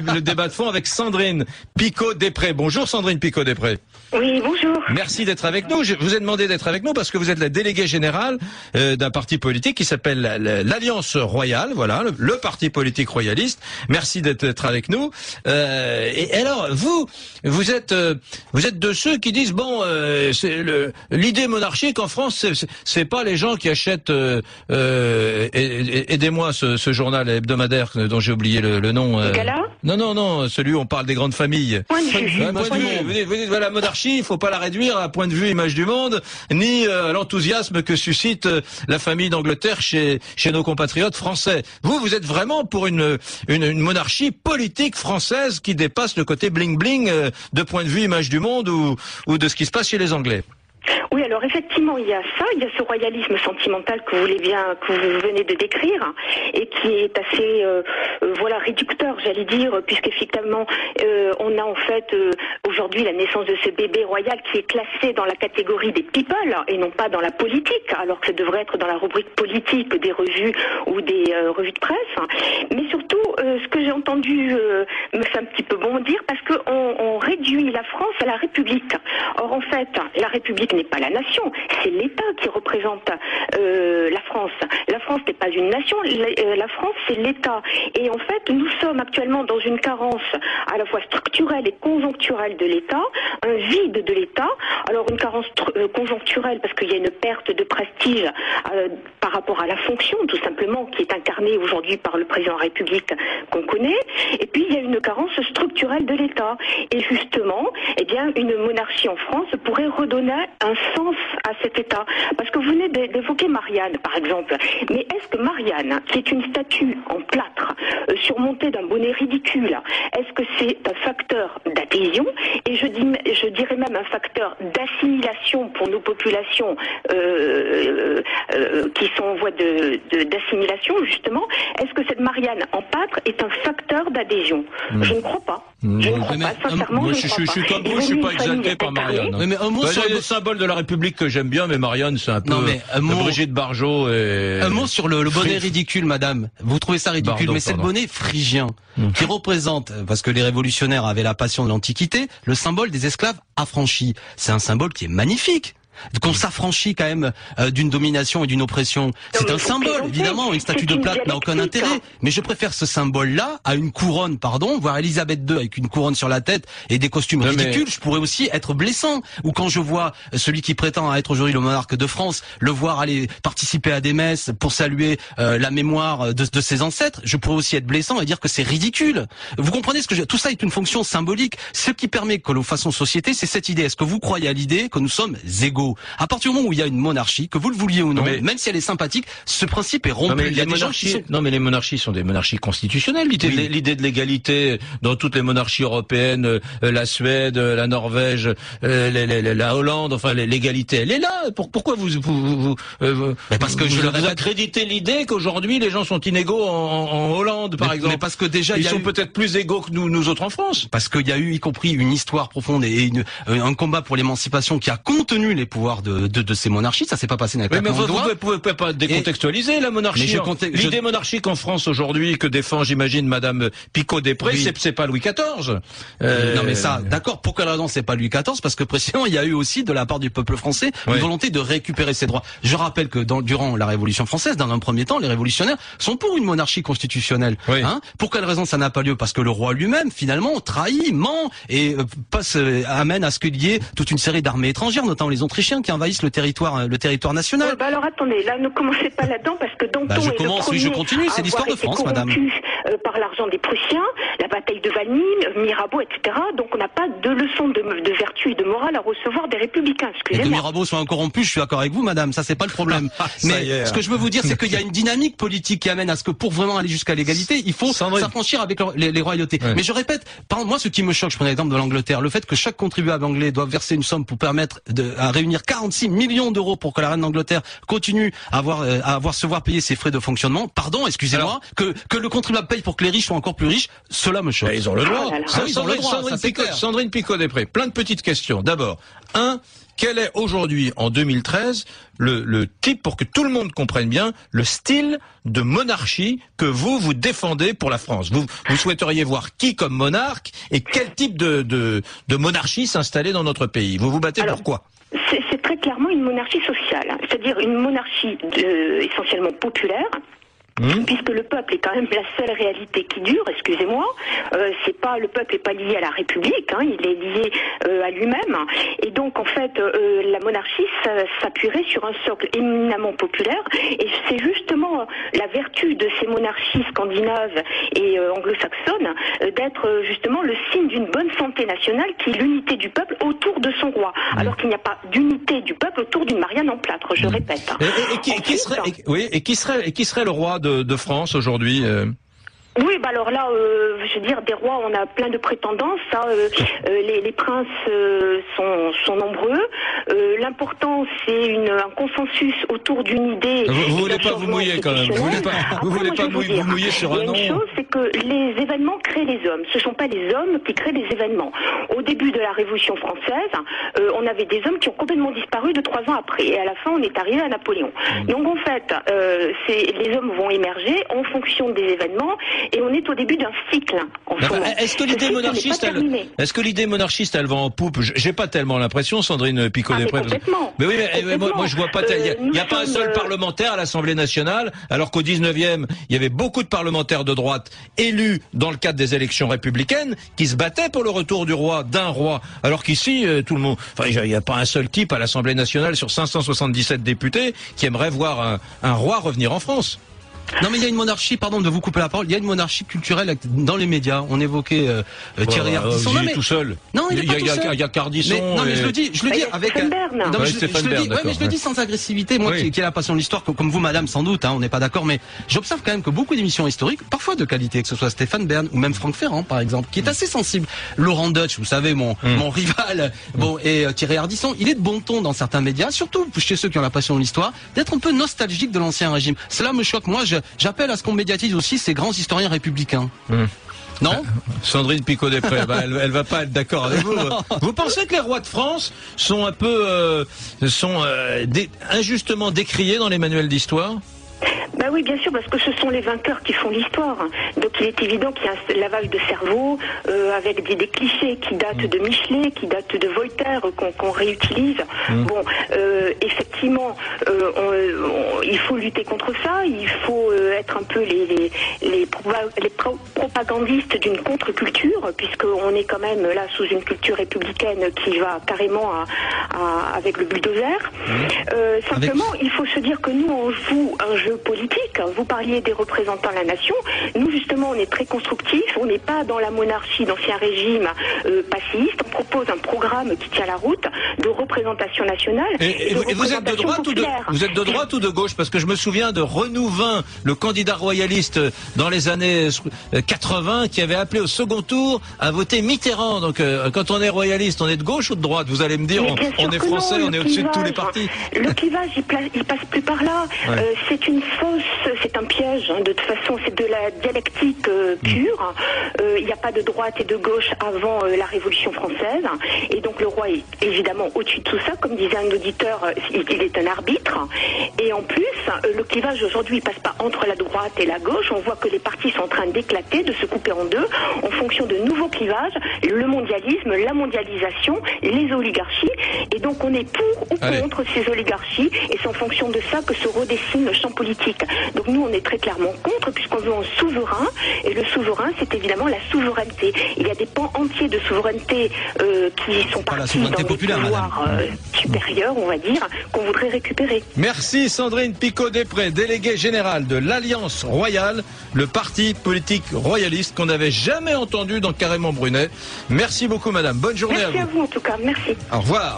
le débat de fond avec Sandrine Picot-Després. Bonjour Sandrine Picot-Després. Oui, bonjour. Merci d'être avec nous. Je vous ai demandé d'être avec nous parce que vous êtes la déléguée générale d'un parti politique qui s'appelle l'Alliance Royale, voilà, le parti politique royaliste. Merci d'être avec nous. Et alors, vous êtes de ceux qui disent bon, c'est l'idée monarchique en France, c'est pas les gens qui achètent. Aidez-moi ce journal hebdomadaire dont j'ai oublié le nom. Gala ? Non, celui où on parle des grandes familles. Point de vue. Vous dites voilà, la monarchie, il faut pas la réduire à point de vue image du monde, ni à l'enthousiasme que suscite la famille d'Angleterre chez nos compatriotes français. Vous êtes vraiment pour une monarchie politique française qui dépasse le côté bling-bling de point de vue image du monde ou de ce qui se passe chez les Anglais. Oui, alors effectivement, il y a ce royalisme sentimental que vous venez de décrire, et qui est assez, réducteur, j'allais dire, puisqu'effectivement, on a en fait aujourd'hui la naissance de ce bébé royal qui est classé dans la catégorie des people et non pas dans la politique, alors que ça devrait être dans la rubrique politique des revues ou des revues de presse. Mais surtout, ce que j'ai entendu me fait un petit peu bondir parce qu'on réduit la France à la République. Or, en fait, la République n'est pas la nation, c'est l'État qui représente la France. La France n'est pas une nation, la France c'est l'État. Et en fait, nous sommes actuellement dans une carence à la fois structurelle et conjoncturelle de l'État, un vide de l'État. Alors une carence conjoncturelle parce qu'il y a une perte de prestige par rapport à la fonction, tout simplement, qui est incarnée aujourd'hui par le président de la République qu'on connaît. Et puis il y a une carence structurelle de l'État. Et justement, une monarchie en France pourrait redonner un sens à cet État. Parce que vous venez d'évoquer Marianne, par exemple. Mais est-ce que Marianne, qui est une statue en plâtre, surmontée d'un bonnet ridicule, est-ce que c'est un facteur d'adhésion? Et je dirais même un facteur d'assimilation pour nos populations qui sont en voie d'assimilation, justement. Est-ce que cette Marianne en plâtre est un facteur d'adhésion? Je ne crois pas. Je ne crois pas, sincèrement, je suis comme vous, je suis pas exalté par Marianne. Mais un mot sur le symbole de la République que j'aime bien, mais Marianne, c'est un peu Brigitte Bardot et... Un mot sur le bonnet ridicule, madame. Vous trouvez ça ridicule, mais c'est le bonnet phrygien qui représente, parce que les révolutionnaires avaient la passion de l'Antiquité, le symbole des esclaves affranchis. C'est un symbole qui est magnifique. Qu'on s'affranchit quand même d'une domination et d'une oppression. C'est un symbole, évidemment. Une statue de plâtre n'a aucun intérêt. Mais je préfère ce symbole-là à une couronne, voir Elisabeth II avec une couronne sur la tête et des costumes ridicules. Je pourrais aussi être blessant. Ou quand je vois celui qui prétend être aujourd'hui le monarque de France, le voir aller participer à des messes pour saluer la mémoire de ses ancêtres, je pourrais aussi être blessant et dire que c'est ridicule. Vous comprenez ce que tout ça est une fonction symbolique. Ce qui permet que l'on fasse en société, c'est cette idée. Est-ce que vous croyez à l'idée que nous sommes égaux? À partir du moment où il y a une monarchie, que vous le vouliez ou non, même si elle est sympathique, ce principe est rompu. Non, mais les monarchies sont des monarchies constitutionnelles. L'idée de l'égalité dans toutes les monarchies européennes, la Suède, la Norvège, la Hollande, enfin l'égalité, elle est là. Pourquoi parce que je leur ai accrédité l'idée qu'aujourd'hui les gens sont inégaux en Hollande, par exemple. Mais parce que déjà ils sont peut-être plus égaux que nous autres en France. Parce qu'il y a eu, y compris, une histoire profonde et un combat pour l'émancipation qui a contenu les pouvoirs de ces monarchies. Ça s'est pas passé avec la mais vous pouvez pas décontextualiser la monarchie. L'idée monarchique en France aujourd'hui que défend, j'imagine, Madame Picot-Després, c'est pas Louis XIV. Non mais ça, d'accord. Pour quelle raison c'est pas Louis XIV? Parce que précisément il y a eu aussi de la part du peuple français une volonté de récupérer ses droits. Je rappelle que durant la Révolution française, dans un premier temps, les révolutionnaires sont pour une monarchie constitutionnelle. Pour quelle raison ça n'a pas lieu? Parce que le roi lui-même finalement trahit, ment et amène à ce qu'il y ait toute une série d'armées étrangères, notamment les Autrichiens, qui envahissent le territoire national. Alors attendez, là ne commencez pas là-dedans parce que Danton est le premier je continue, c'est l'histoire de France, madame. Par l'argent des Prussiens, la bataille de Valmy, Mirabeau, etc. Donc on n'a pas de leçons de vertu et de morale à recevoir des républicains. Excusez-moi. Que Mirabeau soit un corrompu, je suis d'accord avec vous, madame. Ça c'est pas le problème. Mais ce que je veux vous dire, c'est qu'il y a une dynamique politique qui amène à ce que pour vraiment aller jusqu'à l'égalité, il faut s'affranchir avec les royautés. Mais je répète, moi ce qui me choque, je prends l'exemple de l'Angleterre, le fait que chaque contribuable anglais doit verser une somme pour permettre à réunir 46 millions d'euros pour que la reine d'Angleterre continue à se voir payer ses frais de fonctionnement. Pardon, excusez-moi, que le contribuable paye paye pour que les riches soient encore plus riches, cela me choque. Ils ont le droit. Ils ont le droit, Sandrine Picot-Després, plein de petites questions. D'abord, quel est aujourd'hui, en 2013, le type, pour que tout le monde comprenne bien, le style de monarchie que vous défendez pour la France? Vous souhaiteriez voir qui comme monarque et quel type de monarchie s'installer dans notre pays? Vous vous battez pour quoi? C'est très clairement une monarchie sociale, c'est-à-dire une monarchie essentiellement populaire. Puisque le peuple est quand même la seule réalité qui dure, excusez-moi, le peuple est pas lié à la République, il est lié à lui-même, et donc en fait la monarchie s'appuierait sur un socle éminemment populaire, et c'est justement la vertu de ces monarchies scandinaves et anglo-saxonnes d'être justement le signe d'une bonne santé nationale, qui est l'unité du peuple autour de son roi, alors qu'il n'y a pas d'unité du peuple autour d'une Marianne en plâtre, je répète. Et qui serait le roi de France aujourd'hui? Oui, alors là, je veux dire, des rois, on a plein de prétendances. Les princes sont nombreux. L'important, c'est un consensus autour d'une idée. Vous voulez pas vous mouiller quand même. Vous voulez pas vous mouiller sur un nom. Une chose, c'est que les événements créent les hommes. Ce ne sont pas les hommes qui créent les événements. Au début de la Révolution française, on avait des hommes qui ont complètement disparu 2-3 ans après. Et à la fin, on est arrivé à Napoléon. Donc en fait, les hommes vont émerger en fonction des événements. Et on est au début d'un cycle. Est-ce que l'idée monarchiste, elle va en poupe? J'ai pas tellement l'impression, Sandrine Picot-Després. Mais oui, mais moi je vois pas. Il n'y a pas un seul parlementaire à l'Assemblée nationale, alors qu'au 19e, il y avait beaucoup de parlementaires de droite élus dans le cadre des élections républicaines qui se battaient pour le retour d'un roi. Alors qu'ici, tout le monde, il n'y a pas un seul type à l'Assemblée nationale sur 577 députés qui aimerait voir un roi revenir en France. Non mais il y a une monarchie, pardon de vous couper la parole, il y a une monarchie culturelle dans les médias. On évoquait Thierry Ardisson. Il est tout seul. Non, il est pas tout seul. Il y a Cardisson. Non mais je le dis avec. Je le dis sans agressivité. Moi qui ai la passion de l'histoire, comme vous, madame, sans doute. On n'est pas d'accord, mais j'observe quand même que beaucoup d'émissions historiques, parfois de qualité, que ce soit Stéphane Bern ou même Franck Ferrand, par exemple, qui est assez sensible. Laurent Deutsch, vous savez, mon rival, et Thierry Ardisson, il est de bon ton dans certains médias, surtout chez ceux qui ont la passion de l'histoire, d'être un peu nostalgique de l'ancien régime. Cela me choque. Moi, j'appelle à ce qu'on médiatise aussi ces grands historiens républicains. Non? Sandrine Picot-Després, elle va pas être d'accord avec vous. Vous pensez que les rois de France sont un peu injustement décriés dans les manuels d'histoire? Bah oui, bien sûr, parce que ce sont les vainqueurs qui font l'histoire. Donc il est évident qu'il y a un lavage de cerveau avec des clichés qui datent de Michelet, qui datent de Voltaire, qu'on réutilise. Bon, effectivement, il faut lutter contre ça. Il faut être un peu les propagandistes d'une contre-culture, puisqu'on est quand même là sous une culture républicaine qui va carrément avec le bulldozer. Simplement, il faut se dire que nous, on joue un jeu politique. Vous parliez des représentants de la nation. Nous, justement, on est très constructifs. On n'est pas dans la monarchie d'ancien régime passiste. On propose un programme qui tient la route de représentation nationale. Et vous êtes de droite ou de gauche? Parce que je me souviens de Renouvin, le candidat royaliste dans les années 80, qui avait appelé au second tour à voter Mitterrand. Donc, quand on est royaliste, on est de gauche ou de droite? Vous allez me dire, on est français, on est au-dessus de tous les partis. Le clivage, il passe plus par là. C'est une fausse, c'est un piège. De toute façon, c'est de la dialectique pure. Il n'y a pas de droite et de gauche avant la Révolution française. Et donc le roi est évidemment au-dessus de tout ça. Comme disait un auditeur, il est un arbitre. Et en plus, le clivage aujourd'hui, il passe pas entre la droite et la gauche. On voit que les partis sont en train d'éclater, de se couper en deux, en fonction de nouveaux clivages, le mondialisme, la mondialisation, les oligarchies. Et donc on est pour ou contre ces oligarchies. Et c'est en fonction de ça que se redessine le champ politique. Donc nous, on est très clairement contre, puisqu'on veut un souverain. Et le souverain, c'est évidemment la souveraineté. Il y a des pans entiers de souveraineté qui sont partis dans les couloirs supérieurs, on va dire, qu'on voudrait récupérer. Merci Sandrine Picot-Després, déléguée générale de l'Alliance Royale, le parti politique royaliste qu'on n'avait jamais entendu dans Carrément Brunet. Merci beaucoup madame, bonne journée à vous. Merci à vous en tout cas, merci. Au revoir.